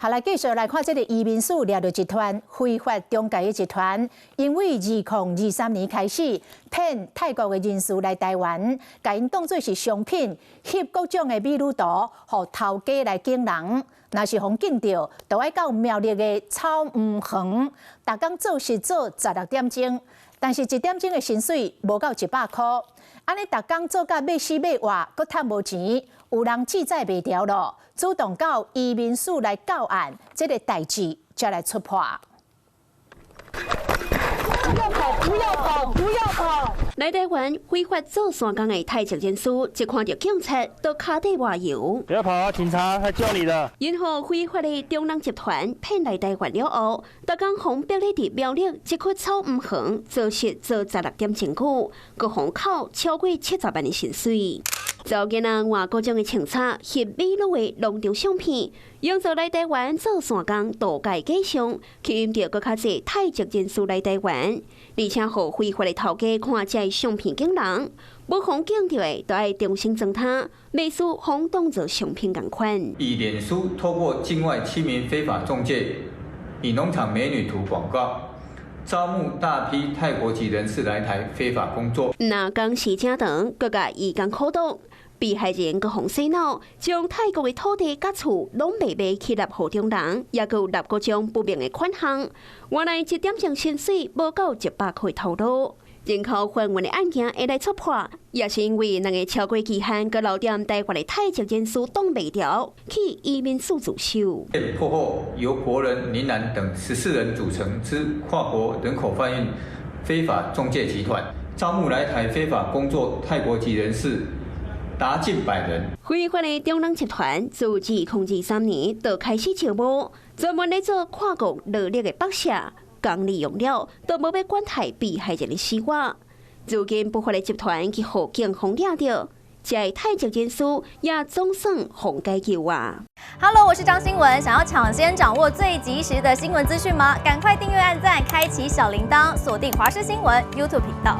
好，來繼續來看這個移民署抓到一團非法中介的集團，因為2023年開始騙泰國的人士來台灣，把因當作是商品，翕各種的美女圖，予頭家來景人。若是互見到，就要到苗栗的草悟園，逐工做事做16點鐘，但是1點鐘的薪水無到100塊，安尼逐工做到要死要活，佫趁無錢。有人記載袂條咯，主動到移民署來告案，這個代誌才來出破。不要跑！不要跑！不要跑！來台灣非法做山工的泰籍人士，一看到警察都腳底抹油。不要跑啊！警察來救你的。因何非法的中人集團騙來台灣了後，逐工紅標咧佇苗栗一區草悟園做事做16點真久，各紅扣超過70萬的薪水。早間人換各種的清冊，翕美女的農場相片，用作來台灣做山工度假假象，吸引到更較濟泰籍人士來台灣，而且互非法的頭家看這相片景人，無互見到的都愛重新裝他，美術互當作商品同款。以臉書透過境外7名非法仲介，以農場美女圖廣告，招募大批泰國籍人士來台非法工作。那講時間長，各個移工苦毒。被害人個紅洗腦，將泰國的土地甲厝攏賣賣去納予中人，也有納各種不明的款項。原來1點鐘薪水無到100塊頭路，人口販運的案件會來觸破，也是因為那個超過期限個老店台灣的泰籍人士擋袂掉，去移民署自首。破獲由國人、林蘭等14人組成之跨國人口販運非法仲介集團，招募來台非法工作泰國籍人士達近100人。非法的中人集團自2023年就開始招募，專門來做跨國勞力的綁架，講利用了都無要管待被害人的生活。如今不法的集團去互警方抓到，這泰籍人士也總算紅解救啊 ！Hello， 我是張新文，想要搶先掌握最及時的新聞資訊嗎？趕快訂閱、按讚、開啟小鈴鐺，鎖定華視新聞 YouTube 頻道。